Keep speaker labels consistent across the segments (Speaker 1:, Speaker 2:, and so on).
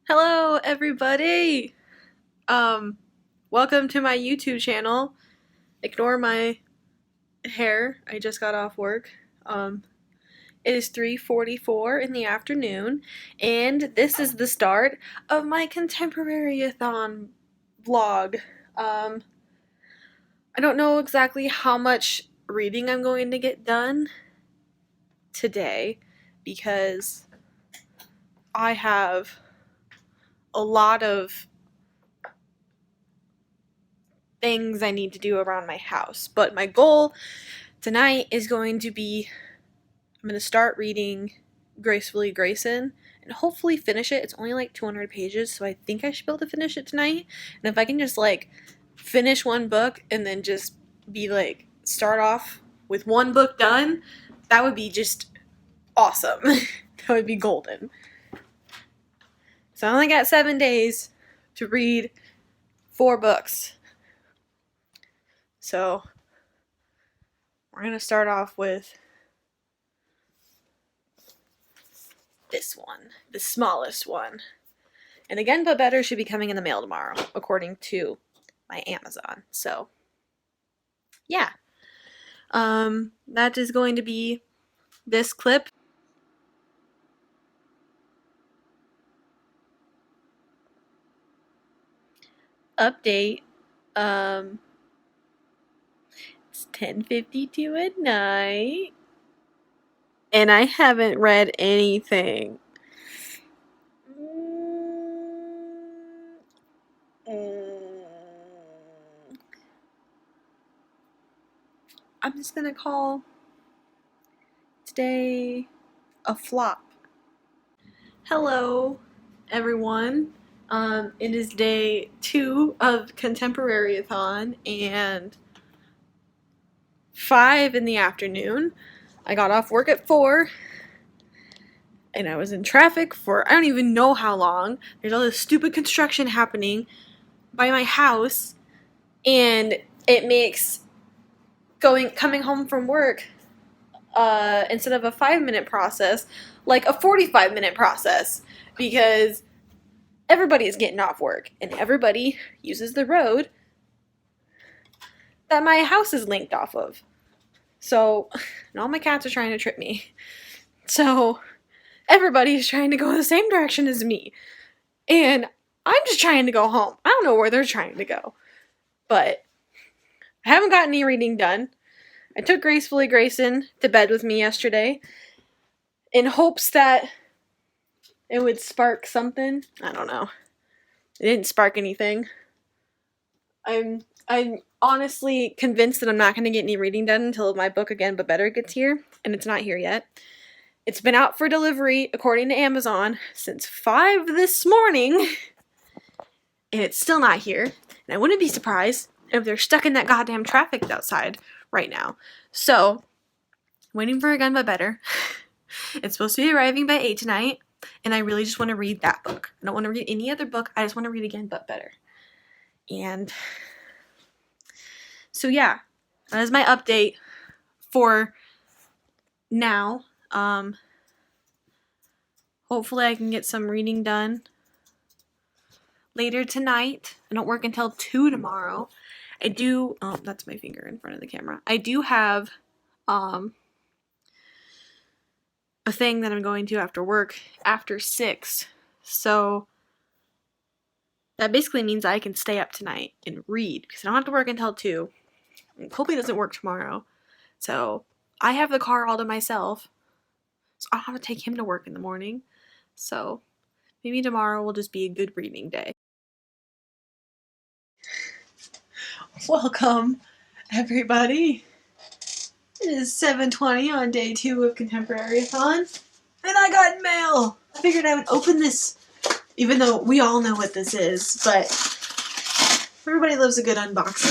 Speaker 1: Hello everybody! Welcome to my YouTube channel. Ignore my hair, I just got off work. It is 3:44 in the afternoon, and this is the start of my Contemporaryathon vlog. I don't know exactly how much reading I'm going to get done today, because I have a lot of things I need to do around my house. But my goal tonight is going to be, I'm going to start reading Gracefully Grayson and hopefully finish it. It's only like 200 pages, so I think I should be able to finish it tonight. And if I can just like finish one book and then just be like, start off with one book done, that would be just awesome. That would be golden. So I only got 7 days to read 4 books. So we're going to start off with this one, the smallest one. And Again But Better should be coming in the mail tomorrow, according to my Amazon. So, yeah. That is going to be this clip. Update. It's 10:52 at night. And I haven't read anything. I'm just gonna call today a flop. Hello, everyone. It is day 2 of Contemporaryathon and 5 in the afternoon. I got off work at 4 and I was in traffic for I don't even know how long. There's all this stupid construction happening by my house, and it makes coming home from work instead of a 5-minute process like a 45-minute process, because everybody is getting off work and everybody uses the road that my house is linked off of. So, and all my cats are trying to trip me. So, everybody's trying to go in the same direction as me. And I'm just trying to go home. I don't know where they're trying to go. But I haven't gotten any reading done. I took Gracefully Grayson to bed with me yesterday in hopes that it would spark something. I don't know. It didn't spark anything. I'm honestly convinced that I'm not going to get any reading done until my book Again But Better gets here, and it's not here yet. It's been out for delivery, according to Amazon, since 5 this morning, and it's still not here. And I wouldn't be surprised if they're stuck in that goddamn traffic outside right now. So, waiting for Again But Better. It's supposed to be arriving by 8 tonight, and I really just want to read that book. I don't want to read any other book. I just want to read Again But Better. And so yeah, that is my update for now. Hopefully I can get some reading done later tonight. I don't work until 2 tomorrow. I do, oh, that's my finger in front of the camera. I do have a thing that I'm going to after work after 6. So that basically means I can stay up tonight and read, because I don't have to work until 2. Hopefully it doesn't work tomorrow. So I have the car all to myself, so I don't have to take him to work in the morning. So maybe tomorrow will just be a good reading day. Welcome, everybody. It is 7:20 on day 2 of Contemporaryathon, and I got mail. I figured I would open this, even though we all know what this is, but everybody loves a good unboxing.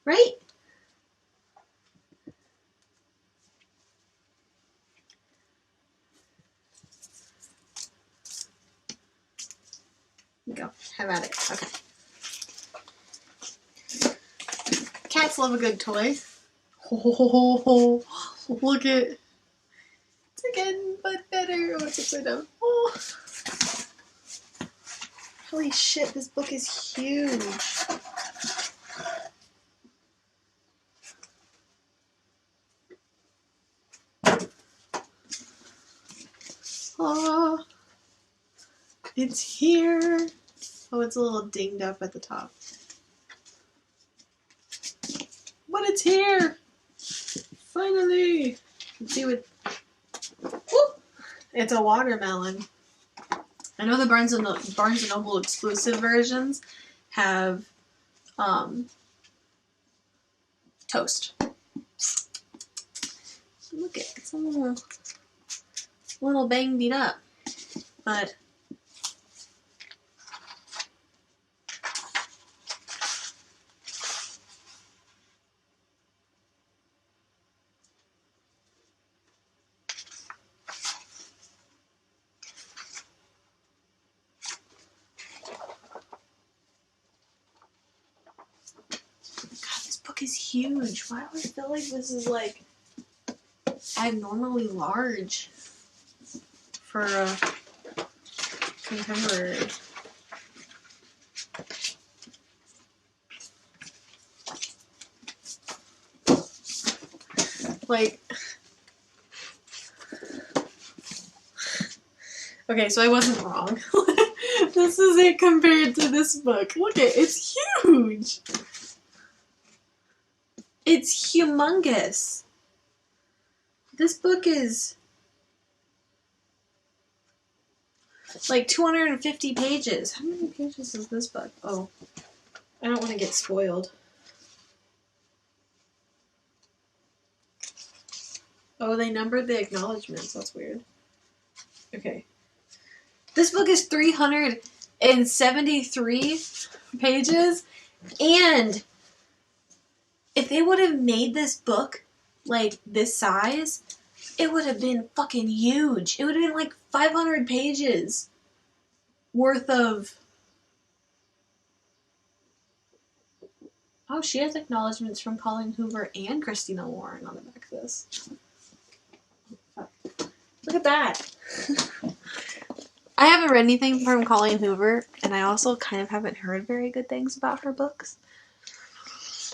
Speaker 1: Right? Go. Have at it. Okay. Cats love a good toy. Oh, look at... again, but better. Oh, it's upside down. Oh. Holy shit, this book is huge. Oh, it's here. Oh, it's a little dinged up at the top. But it's here! Finally! Let's see what... Whoop! It's a watermelon. I know the Barnes and Noble exclusive versions have toast. Look at it. It's a little banged up. But is huge. Why do I feel like this is like abnormally large for a contemporary? Like, okay, so I wasn't wrong. This is it compared to this book. Look at it, it's huge. It's humongous. This book is like 250 pages. How many pages is this book? Oh, I don't want to get spoiled. Oh, they numbered the acknowledgements. That's weird. Okay. This book is 373 pages, and if they would have made this book like this size, it would have been fucking huge. It would have been like 500 pages worth of... Oh, she has acknowledgments from Colleen Hoover and Christina Lauren on the back of this. Look at that. I haven't read anything from Colleen Hoover, and I also kind of haven't heard very good things about her books.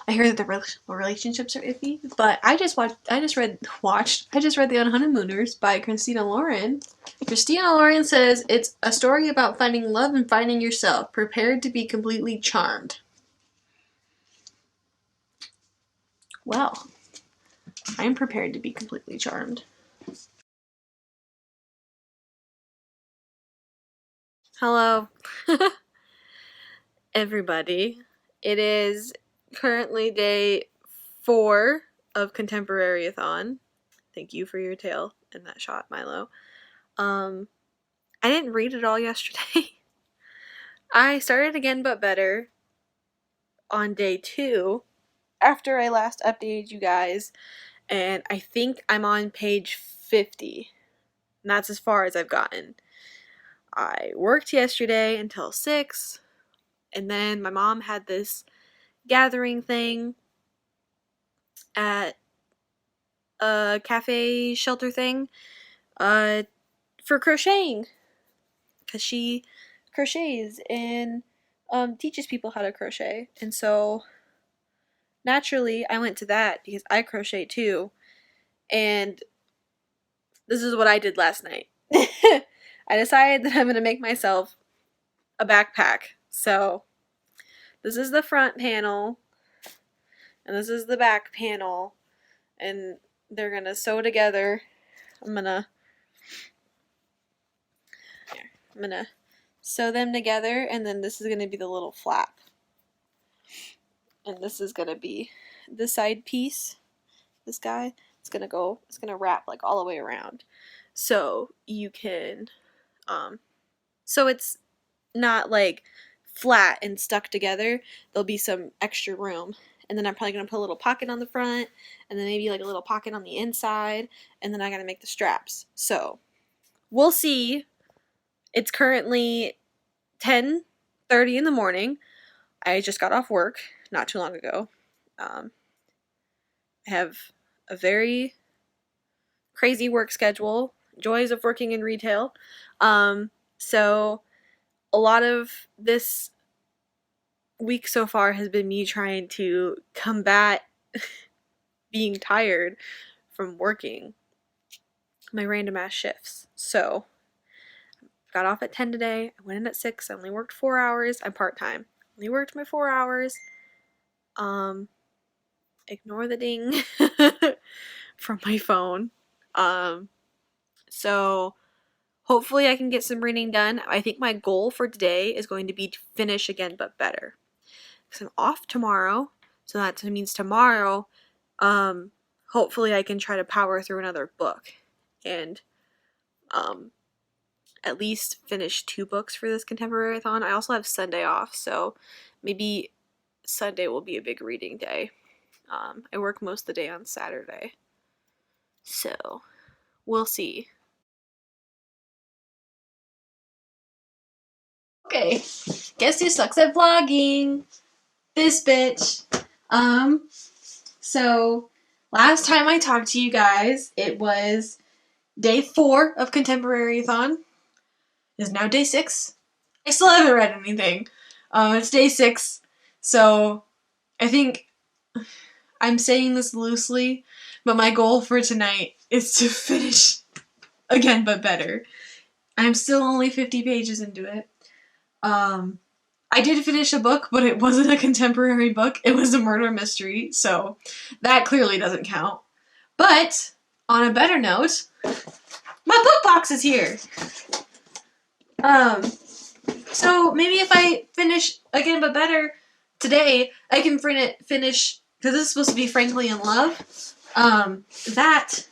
Speaker 1: I hear that the relationships are iffy, but I just read The Honeymooners by Christina Lauren. Christina Lauren says it's a story about finding love and finding yourself, prepared to be completely charmed. Well, I'm prepared to be completely charmed. Hello, everybody. It is currently day 4 of Contemporaryathon. Thank you for your tale in that shot, Milo. I didn't read it all yesterday. I started again but better on day 2 after I last updated you guys, and I think I'm on page 50. And that's as far as I've gotten. I worked yesterday until 6, and then my mom had this gathering thing at a cafe shelter thing for crocheting, because she crochets and teaches people how to crochet. And so naturally I went to that because I crochet too, and this is what I did last night. I decided that I'm going to make myself a backpack. So this is the front panel and this is the back panel, and they're going to sew together. I'm going to sew them together, and then this is going to be the little flap. And this is going to be the side piece. This guy, it's going to wrap like all the way around. So you can, so it's not like flat and stuck together. There'll be some extra room. And then I'm probably going to put a little pocket on the front, and then maybe like a little pocket on the inside, and then I got to make the straps. So we'll see. It's currently 10:30 in the morning. I just got off work not too long ago. I have a very crazy work schedule joys of working in retail. So a lot of this week so far has been me trying to combat being tired from working my random ass shifts. So got off at 10 today. I went in at 6. I only worked 4 hours. I'm part-time. Only worked my 4 hours. Ignore the ding from my phone. So hopefully I can get some reading done. I think my goal for today is going to be to finish Again But Better. Because I'm off tomorrow. So that means tomorrow, hopefully I can try to power through another book. And at least finish 2 books for this Contemporaryathon. I also have Sunday off, so maybe Sunday will be a big reading day. I work most of the day on Saturday. So, we'll see. Okay, guess who sucks at vlogging? This bitch. So, last time I talked to you guys, it was day 4 of Contemporaryathon. It's now day 6. I still haven't read anything. It's day 6, so I think I'm saying this loosely, but my goal for tonight is to finish Again But Better. I'm still only 50 pages into it. I did finish a book, but it wasn't a contemporary book. It was a murder mystery, so that clearly doesn't count. But, on a better note, my book box is here! So maybe if I finish Again But Better today, I can finish, because this is supposed to be Frankly in Love, that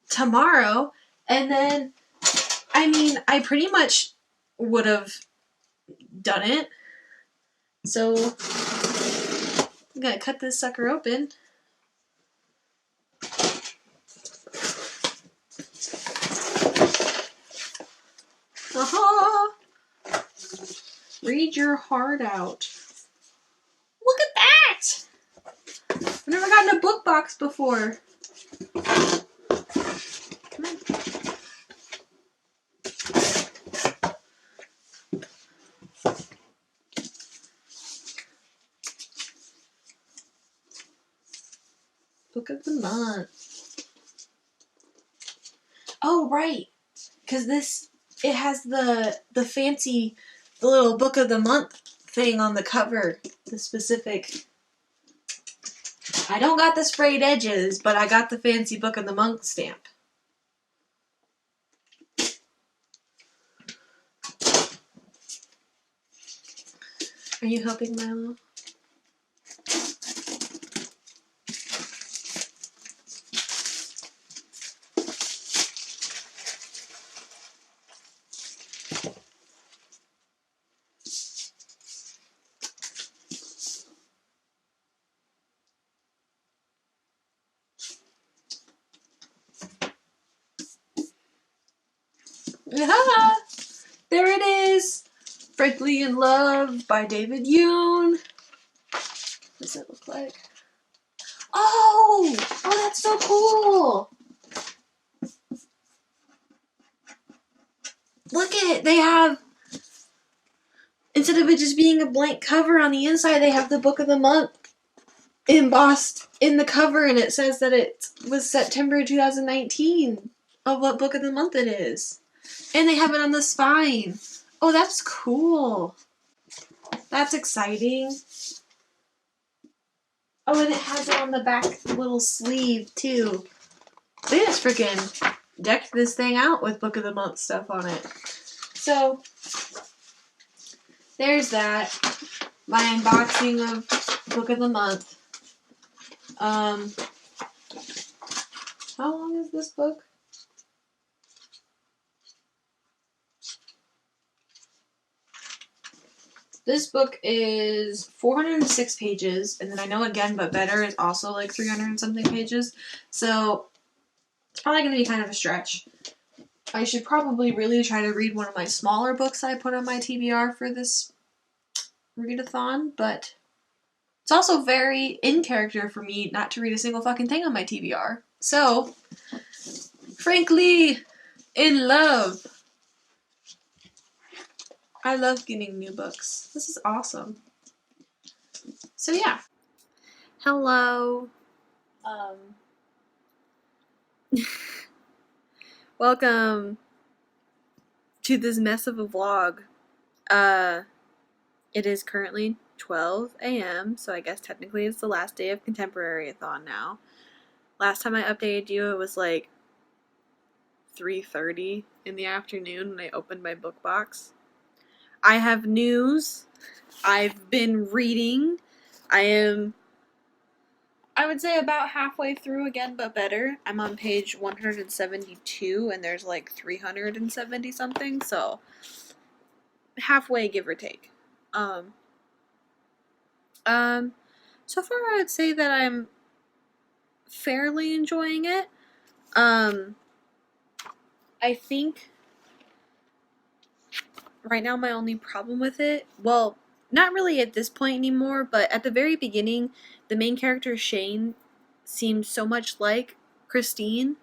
Speaker 1: tomorrow, and then, I mean, I pretty much would have done it. So, I'm gonna cut this sucker open. Aha! Read your heart out. Look at that! I've never gotten a book box before. Come on. Book of the month. Oh, right. Because it has the fancy, the little book of the month thing on the cover. The specific. I don't got the sprayed edges, but I got the fancy book of the month stamp. Are you helping, Milo? Ah, there it is! Frankly in Love by David Yoon. What does it look like? Oh! Oh, that's so cool! Look at it! They have, instead of it just being a blank cover on the inside, they have the book of the month embossed in the cover, and it says that it was September 2019 of what book of the month it is. And they have it on the spine. Oh, that's cool. That's exciting. Oh, and it has it on the back little sleeve, too. They just freaking decked this thing out with Book of the Month stuff on it. So, there's that. My unboxing of Book of the Month. How long is this book? This book is 406 pages, and then I know Again But Better is also like 300 and something pages, so it's probably going to be kind of a stretch. I should probably really try to read one of my smaller books I put on my TBR for this readathon, but it's also very in character for me not to read a single fucking thing on my TBR. So, frankly, In love. I love getting new books. This is awesome. So yeah. Hello. Welcome to this mess of a vlog. It is currently 12 a.m., so I guess technically it's the last day of Contemporaryathon now. Last time I updated you, it was like 3:30 in the afternoon when I opened my book box. I have news. I've been reading. I would say about halfway through again, but better. I'm on page 172 and there's like 370 something, so halfway, give or take. So far I would say that I'm fairly enjoying it. I think right now my only problem with it, well, not really at this point anymore, but at the very beginning, the main character Shane seemed so much like Christine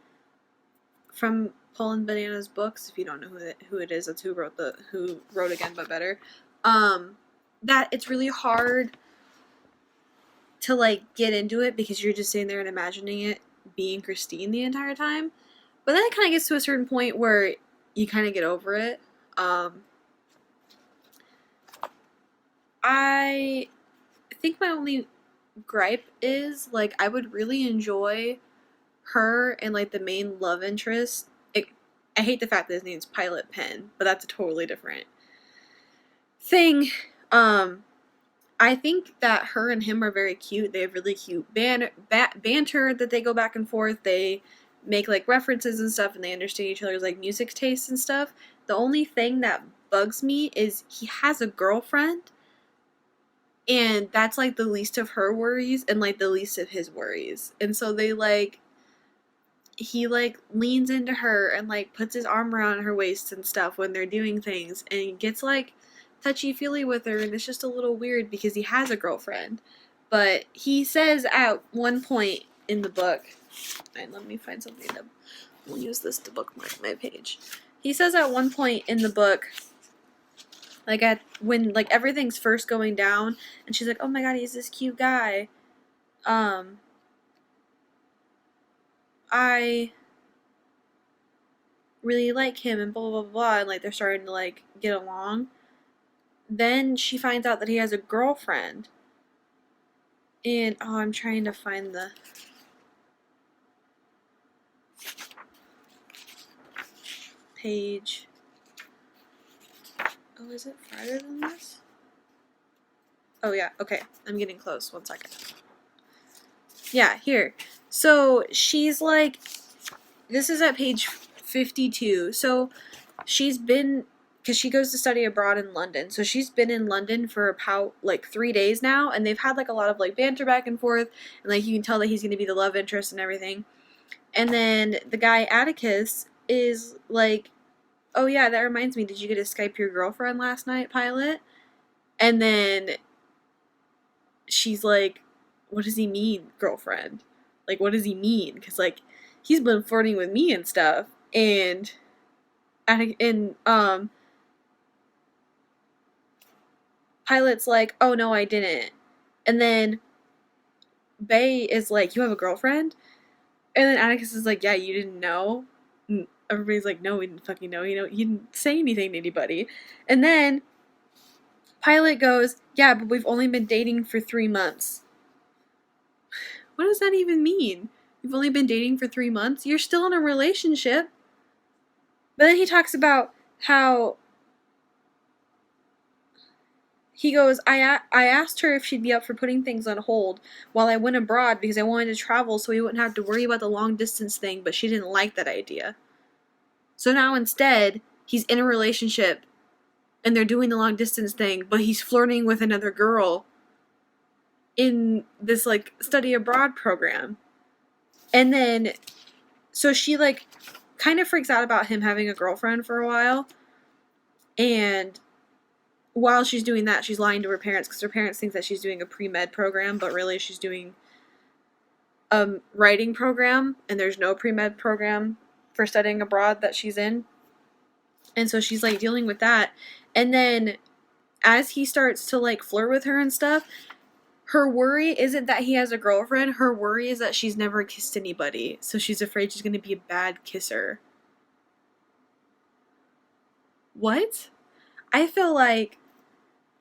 Speaker 1: from Poland Banana's books. If you don't know who it is, that's who wrote Again But Better. That it's really hard to like get into it because you're just sitting there and imagining it being Christine the entire time. But then it kind of gets to a certain point where you kind of get over it. I think my only gripe is, like, I would really enjoy her and, like, the main love interest. I hate the fact that his name's Pilot Pen, but that's a totally different thing. I think that her and him are very cute. They have really cute banter that they go back and forth. They make, like, references and stuff, and they understand each other's, like, music tastes and stuff. The only thing that bugs me is he has a girlfriend, and that's, like, the least of her worries and, like, the least of his worries. And so they, like, he, like, leans into her and, like, puts his arm around her waist and stuff when they're doing things, and he gets, like, touchy-feely with her, and it's just a little weird because he has a girlfriend. But he says at one point in the book, and let me find something that we'll use this to bookmark my page. He says at one point in the book, like, when, like, everything's first going down, and she's like, oh my god, he's this cute guy. I really like him, and blah, blah, blah, blah, and, like, they're starting to, like, get along. Then she finds out that he has a girlfriend. And, I'm trying to find the page. Oh, is it farther than this? Oh, yeah, okay. I'm getting close. 1 second. Yeah, here. So, she's like, this is at page 52. So, she's been, because she goes to study abroad in London. So, she's been in London for about, like, 3 days now. And they've had, like, a lot of, like, banter back and forth. And, like, you can tell that he's going to be the love interest and everything. And then the guy, Atticus, is like, oh yeah, that reminds me, did you get to Skype your girlfriend last night, Pilot? And then she's like, what does he mean, girlfriend? Like, what does he mean? Because, like, he's been flirting with me and stuff. And Pilot's like, oh no, I didn't. And then Bay is like, you have a girlfriend? And then Atticus is like, yeah, you didn't know? And everybody's like, no, we didn't fucking know. You know, he didn't say anything to anybody. And then Pilot goes, yeah, but we've only been dating for 3 months. What does that even mean? You've only been dating for 3 months? You're still in a relationship. But then he talks about how he goes, I asked her if she'd be up for putting things on hold while I went abroad because I wanted to travel so we wouldn't have to worry about the long distance thing, but she didn't like that idea. So now instead, he's in a relationship and they're doing the long distance thing, but he's flirting with another girl in this, like, study abroad program. And then, so she, like, kind of freaks out about him having a girlfriend for a while. And while she's doing that, she's lying to her parents because her parents think that she's doing a pre-med program, but really she's doing a writing program, and there's no pre-med program for studying abroad that she's in. And so she's like dealing with that. And then as he starts to like flirt with her and stuff, her worry isn't that he has a girlfriend. Her worry is that she's never kissed anybody. So she's afraid she's going to be a bad kisser. What? I feel like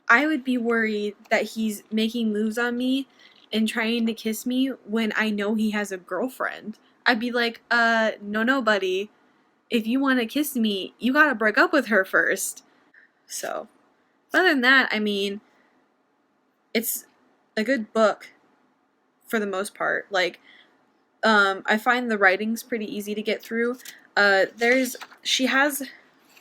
Speaker 1: I would be worried that he's making moves on me and trying to kiss me when I know he has a girlfriend. I'd be like, no, buddy. If you want to kiss me, you gotta break up with her first. So, other than that, I mean, it's a good book for the most part. Like, I find the writing's pretty easy to get through. She has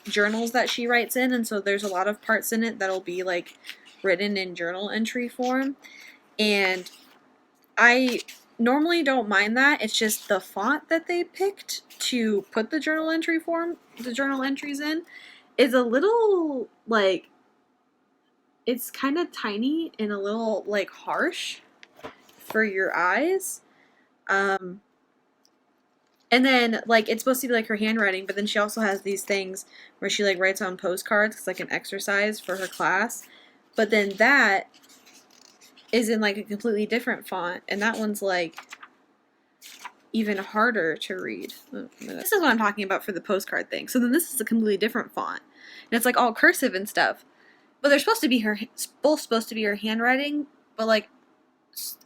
Speaker 1: journals that she writes in, and so there's a lot of parts in it that'll be like written in journal entry form, and I normally don't mind that. It's just the font that they picked to put the journal entries in is a little like, it's kind of tiny and a little like harsh for your eyes. And then, like, it's supposed to be, like, her handwriting, but then she also has these things where she, like, writes on postcards. It's, like, an exercise for her class. But then that is in, like, a completely different font. And that one's, like, even harder to read. This is what I'm talking about for the postcard thing. So then this is a completely different font. And it's, like, all cursive and stuff. But they're supposed to be both supposed to be her handwriting. But, like,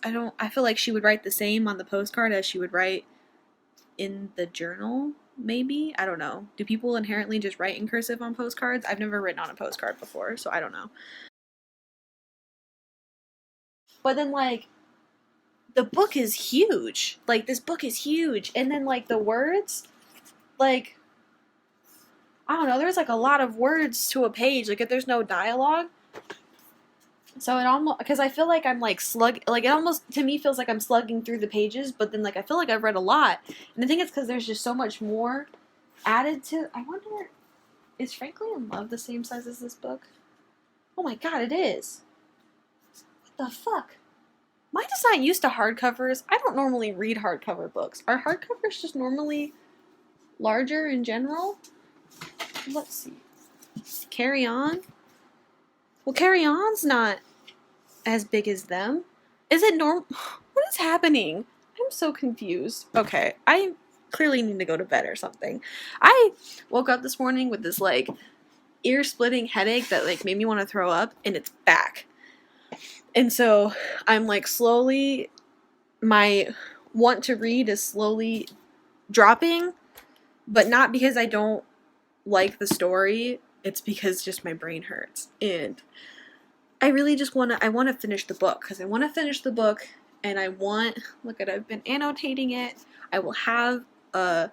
Speaker 1: I feel like she would write the same on the postcard as she would write in the journal, maybe? I don't know. Do people inherently just write in cursive on postcards? I've never written on a postcard before, so I don't know. But then, like, the book is huge. Like, this book is huge. And then, like, the words, like, I don't know, there's, like, a lot of words to a page. Like, if there's no dialogue. So it almost, because I feel like I'm, like, like, it almost, to me, feels like I'm slugging through the pages, but then, like, I feel like I've read a lot. And I think it's because there's just so much more added to, I wonder, is Frankly in Love the same size as this book? Oh my god, it is. What the fuck? Mine is not used to hardcovers. I don't normally read hardcover books. Are hardcovers just normally larger in general? Let's see. Carry On? Well, Carry On's not as big as them. Is it normal? What is happening? I'm so confused. Okay, I clearly need to go to bed or something. I woke up this morning with this, like, ear-splitting headache that, like, made me want to throw up, and it's back. And so I'm, like, slowly, my want to read is slowly dropping, but not because I don't like the story. It's because just my brain hurts. And I really just want to finish the book, because I want to finish the book, and I've been annotating it. I will have a,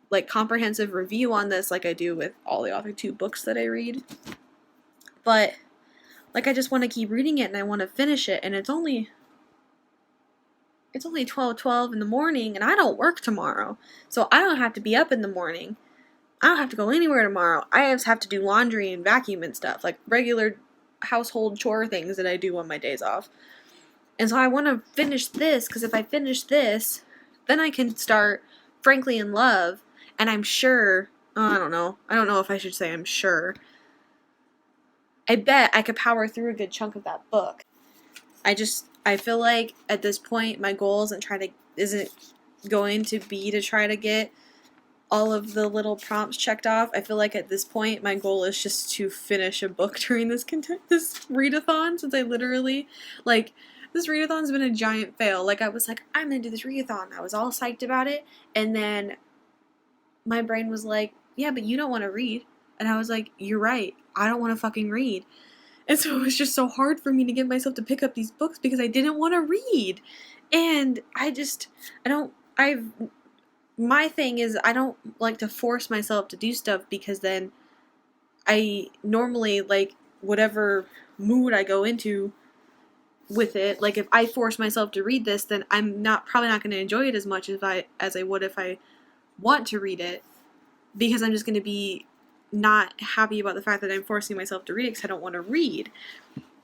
Speaker 1: like, comprehensive review on this, like I do with all the Author 2 books that I read. But, like, I just want to keep reading it, and I want to finish it, and it's only 12:12 in the morning, and I don't work tomorrow, so I don't have to be up in the morning. I don't have to go anywhere tomorrow. I just have to do laundry and vacuum and stuff, like regular household chore things that I do on my days off. And so I want to finish this, because if I finish this, then I can start Frankly in Love, and I'm sure, I don't know if I should say I'm sure. I bet I could power through a good chunk of that book. I feel like at this point my goal isn't going to be to try to get all of the little prompts checked off. I feel like at this point my goal is just to finish a book during this readathon, since I literally, like, this readathon's been a giant fail. Like, I was like, I'm gonna do this readathon. I was all psyched about it, and then my brain was like, yeah, but you don't want to read. And I was like, you're right. I don't want to fucking read. And so it was just so hard for me to get myself to pick up these books because I didn't want to read. And my thing is, I don't like to force myself to do stuff, because then I normally, like, whatever mood I go into with it, like, if I force myself to read this, then I'm probably not going to enjoy it as much as I would if I want to read it, because I'm just going to be not happy about the fact that I'm forcing myself to read it because I don't want to read.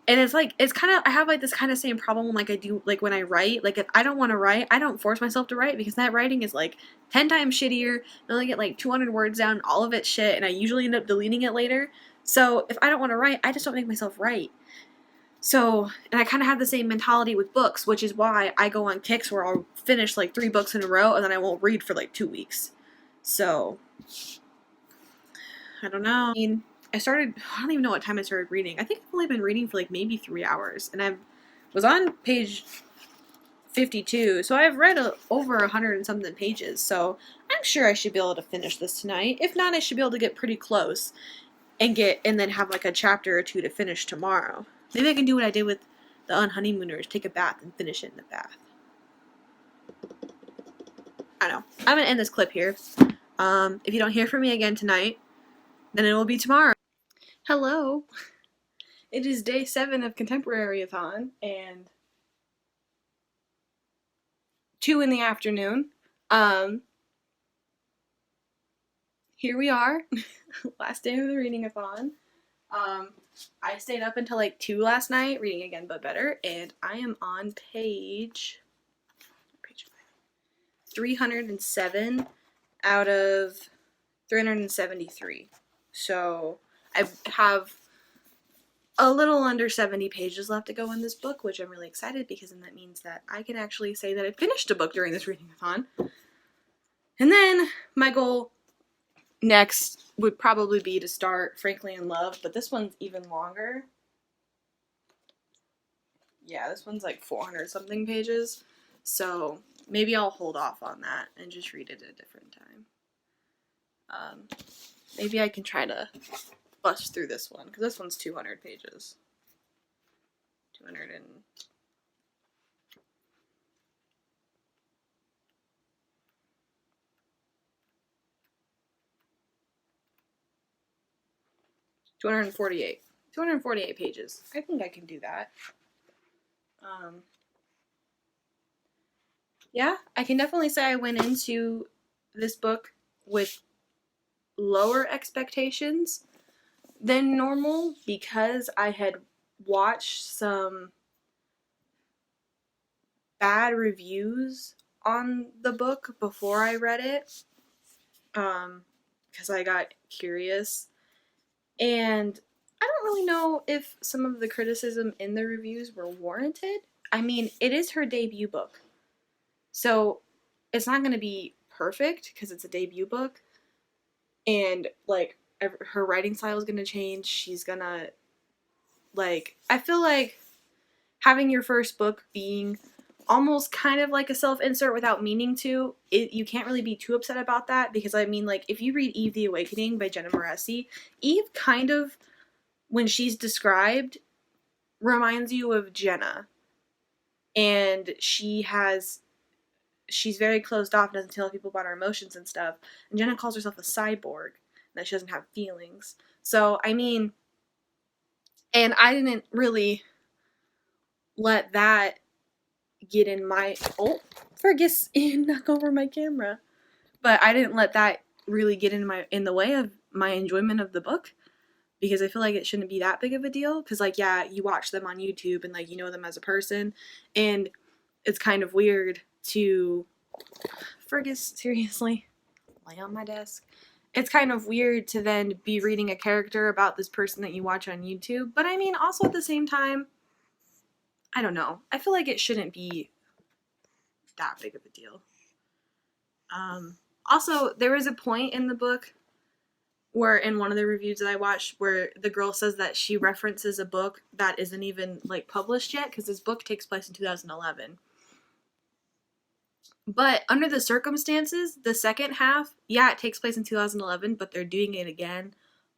Speaker 1: And it's like, it's kind of, I have like this kind of same problem like I do like when I write. Like if I don't want to write, I don't force myself to write because that writing is like 10 times shittier. I only get like 200 words down, all of it shit, and I usually end up deleting it later. So if I don't want to write, I just don't make myself write. So, and I kind of have the same mentality with books, which is why I go on kicks where I'll finish like 3 books in a row and then I won't read for like 2 weeks. So, I don't know. I mean, I don't even know what time I started reading. I think I've only been reading for like maybe 3 hours. And I was on page 52, so I've read over 100 and something pages. So I'm sure I should be able to finish this tonight. If not, I should be able to get pretty close and then have like a chapter or 2 to finish tomorrow. Maybe I can do what I did with the Unhoneymooners, take a bath and finish it in the bath. I don't know. I'm going to end this clip here. If you don't hear from me again tonight, then it will be tomorrow. Hello. It is day 7 of Contemporaryathon, and 2 in the afternoon. Here we are. Last day of the reading-a-thon. I stayed up until like 2 last night, reading again but better, and I am on page 307 out of 373. So I have a little under 70 pages left to go in this book, which I'm really excited because then that means that I can actually say that I finished a book during this reading-a-thon. And then my goal next would probably be to start Frankly in Love, but this one's even longer. Yeah, this one's like 400 something pages, so maybe I'll hold off on that and just read it at a different time. Maybe I can try to bust through this one, because this one's 200 pages. 200 and... 248. 248 pages. I think I can do that. Yeah, I can definitely say I went into this book with lower expectations than normal because I had watched some bad reviews on the book before I read it, because I got curious. And I don't really know if some of the criticism in the reviews were warranted. I mean, it is her debut book. So it's not going to be perfect because it's a debut book. And, like, her writing style is going to change. She's going to, like, I feel like having your first book being almost kind of like a self-insert without meaning to, you can't really be too upset about that because, I mean, like, if you read Eve the Awakening by Jenna Moreci, Eve kind of, when she's described, reminds you of Jenna. And she's very closed off, doesn't tell people about her emotions and stuff. And Jenna calls herself a cyborg, that she doesn't have feelings. So, I mean, and I didn't really let that get in my, knock over my camera. But I didn't let that really get in the way of my enjoyment of the book, because I feel like it shouldn't be that big of a deal. Because, like, yeah, you watch them on YouTube and, like, you know them as a person, and it's kind of weird to, seriously, lay on my desk. It's kind of weird to then be reading a character about this person that you watch on YouTube. But I mean, also at the same time, I don't know. I feel like it shouldn't be that big of a deal. Also, there was a point in the book where, in one of the reviews that I watched, where the girl says that she references a book that isn't even, like, published yet, because this book takes place in 2011. But under the circumstances, the second half, yeah, it takes place in 2011, but they're doing it again,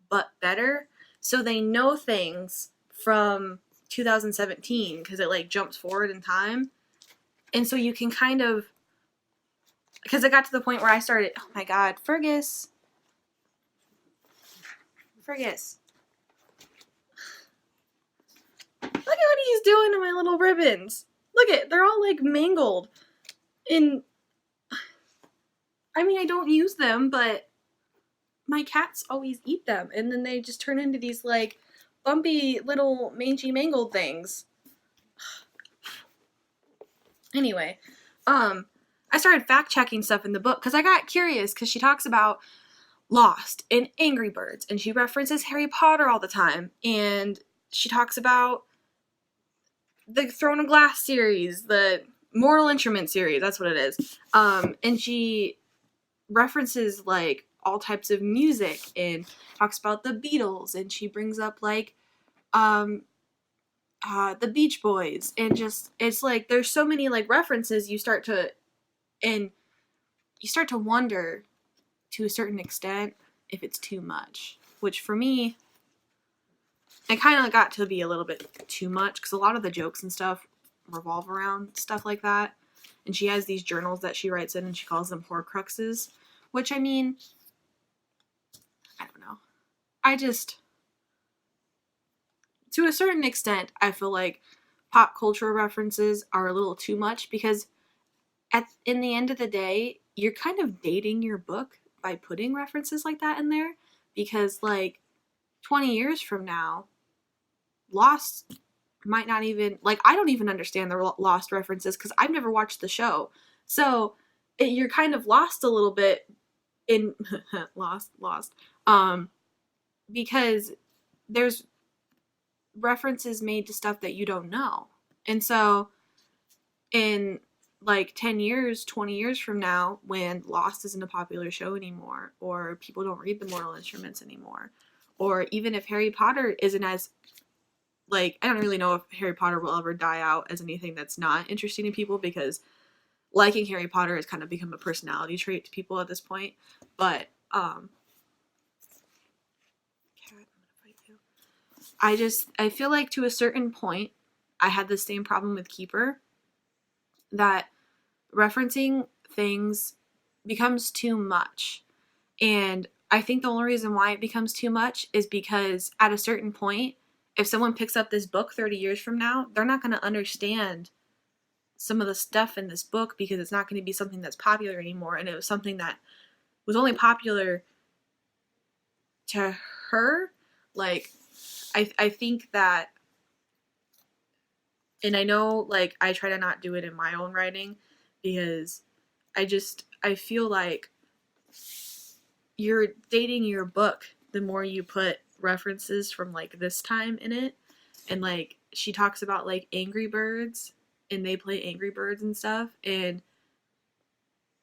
Speaker 1: but better. So they know things from 2017, because it, like, jumps forward in time. And so you can kind of, because it got to the point where I started, oh my god, Fergus. Look at what he's doing to my little ribbons. Look at, they're all, like, mangled. And, I mean, I don't use them, but my cats always eat them. And then they just turn into these, like, bumpy little mangy mangled things. Anyway, I started fact checking stuff in the book because I got curious because she talks about Lost and Angry Birds and she references Harry Potter all the time, and she talks about the Throne of Glass series, the Mortal Instrument series, that's what it is. And she references like all types of music and talks about the Beatles, and she brings up like the Beach Boys, and just it's like there's so many like references you start to wonder to a certain extent if it's too much, which for me it kind of got to be a little bit too much because a lot of the jokes and stuff revolve around stuff like that. And she has these journals that she writes in and she calls them Horcruxes, which I mean, I don't know. I just, to a certain extent, I feel like pop culture references are a little too much because in the end of the day, you're kind of dating your book by putting references like that in there because like 20 years from now, Lost might not even, like, I don't even understand the Lost references because I've never watched the show. So you're kind of lost a little bit in lost because there's references made to stuff that you don't know. And so in like 10 years, 20 years from now, when Lost isn't a popular show anymore, or people don't read the Mortal Instruments anymore, or even if Harry Potter isn't as, like, I don't really know if Harry Potter will ever die out as anything that's not interesting to people because liking Harry Potter has kind of become a personality trait to people at this point. But, cat, I'm gonna fight you. I feel like to a certain point, I had the same problem with Keeper, that referencing things becomes too much. And I think the only reason why it becomes too much is because at a certain point, if someone picks up this book 30 years from now, they're not going to understand some of the stuff in this book because it's not going to be something that's popular anymore. And it was something that was only popular to her. Like, I think that, and I know, like, I try to not do it in my own writing because I feel like you're dating your book the more you put references from like this time in it. And like she talks about like Angry Birds and they play Angry Birds and stuff, and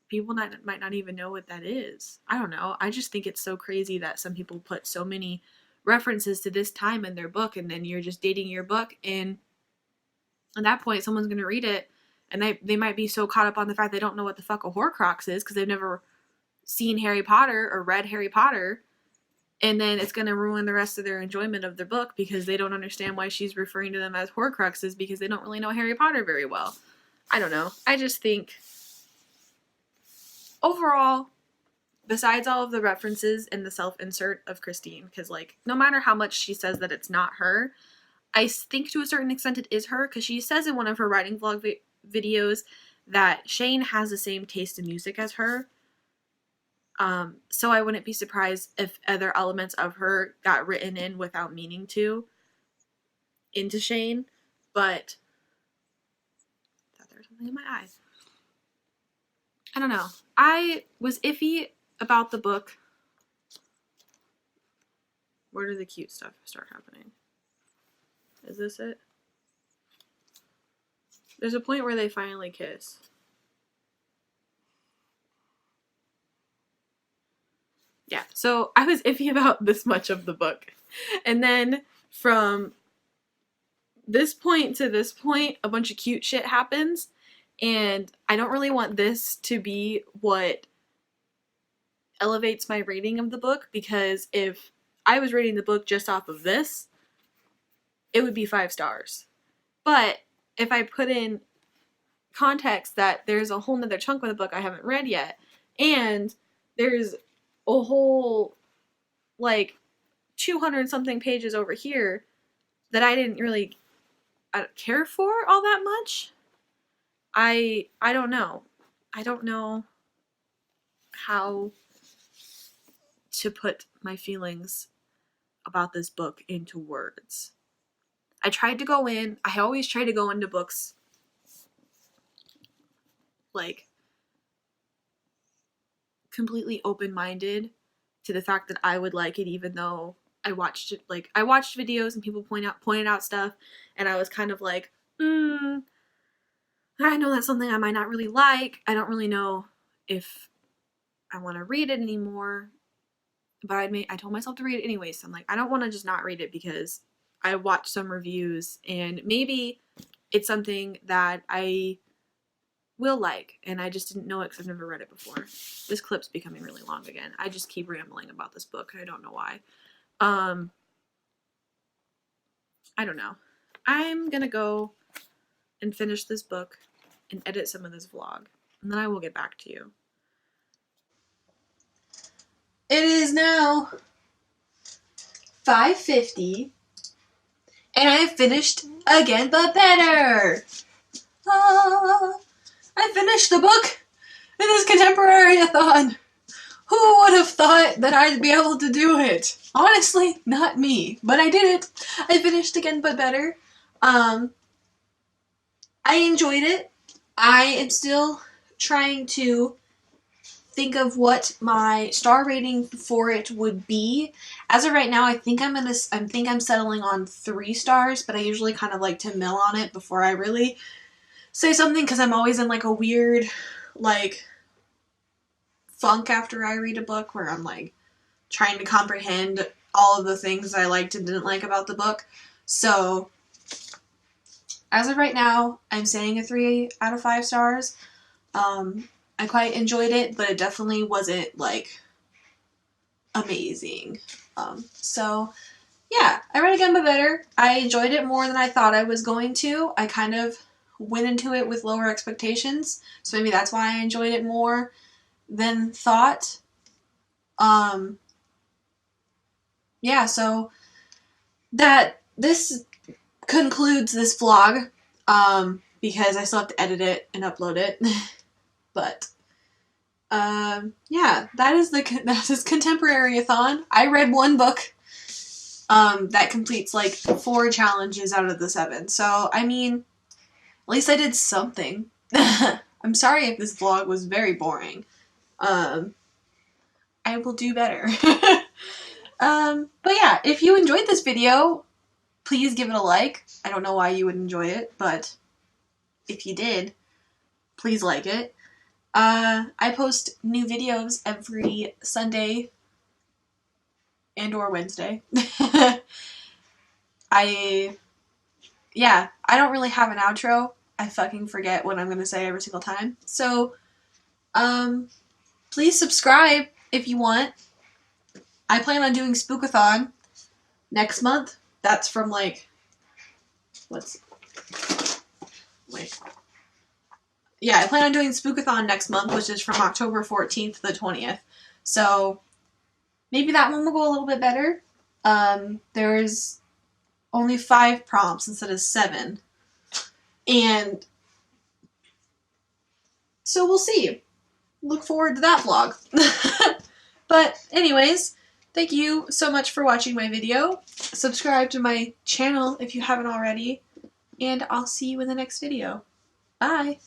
Speaker 1: people might not even know what that is. I don't know. I just think it's so crazy that some people put so many references to this time in their book, and then you're just dating your book, and at that point someone's going to read it and they might be so caught up on the fact they don't know what the fuck a Horcrux is because they've never seen Harry Potter or read Harry Potter, and then it's going to ruin the rest of their enjoyment of their book because they don't understand why she's referring to them as Horcruxes because they don't really know Harry Potter very well. I don't know. I just think overall, besides all of the references and the self-insert of Christine, because like no matter how much she says that it's not her, I think to a certain extent it is her because she says in one of her writing vlog videos that Shane has the same taste in music as her. So I wouldn't be surprised if other elements of her got written in without meaning to into Shane, but I thought there was something in my eye. I don't know. I was iffy about the book. Where did the cute stuff start happening? Is this it? There's a point where they finally kiss. Yeah, so I was iffy about this much of the book. And then from this point to this point, a bunch of cute shit happens. And I don't really want this to be what elevates my rating of the book, because if I was rating the book just off of this, it would be 5 stars. But if I put in context that there's a whole nother chunk of the book I haven't read yet, and there's a whole like 200 something pages over here that I didn't really care for all that much, I don't know. I don't know how to put my feelings about this book into words. I always try to go into books like completely open-minded to the fact that I would like it, even though I watched videos and people pointed out stuff, and I was kind of like, I know that's something I might not really like. I don't really know if I want to read it anymore, but I told myself to read it anyway, so I'm like, I don't want to just not read it because I watched some reviews and maybe it's something that I will like, and I just didn't know it because I've never read it before. This clip's becoming really long again. I just keep rambling about this book. I don't know why. I don't know. I'm gonna go and finish this book and edit some of this vlog, and then I will get back to you. It is now 5:50, and I have finished Again But Better. I finished the book in this Contemporaryathon. Who would have thought that I'd be able to do it? Honestly, not me, but I did it. I finished Again But Better. I enjoyed it. I am still trying to think of what my star rating for it would be. As of right now, I think I'm settling on 3 stars, but I usually kind of like to mill on it before I really say something, because I'm always in like a weird like funk after I read a book where I'm like trying to comprehend all of the things I liked and didn't like about the book. So as of right now, I'm saying a 3 out of 5 stars. I quite enjoyed it, but it definitely wasn't like amazing. So yeah, I read Again But Better. I enjoyed it more than I thought I was going to. I kind of went into it with lower expectations, so maybe that's why I enjoyed it more than thought. Yeah, so this concludes this vlog, because I still have to edit it and upload it. But yeah, that is Contemporaryathon. I read 1 book that completes like 4 challenges out of the 7. So I mean, at least I did something. I'm sorry if this vlog was very boring. I will do better. But yeah, if you enjoyed this video, please give it a like. I don't know why you would enjoy it, but if you did, please like it. I post new videos every Sunday and or Wednesday. I don't really have an outro. I fucking forget what I'm gonna say every single time. So, please subscribe if you want. I plan on doing Spookathon next month. That's from like, yeah, I plan on doing Spookathon next month, which is from October 14th to the 20th. So maybe that one will go a little bit better. There's only 5 prompts instead of 7. And so we'll see. Look forward to that vlog. But anyways, thank you so much for watching my video. Subscribe to my channel if you haven't already. And I'll see you in the next video. Bye!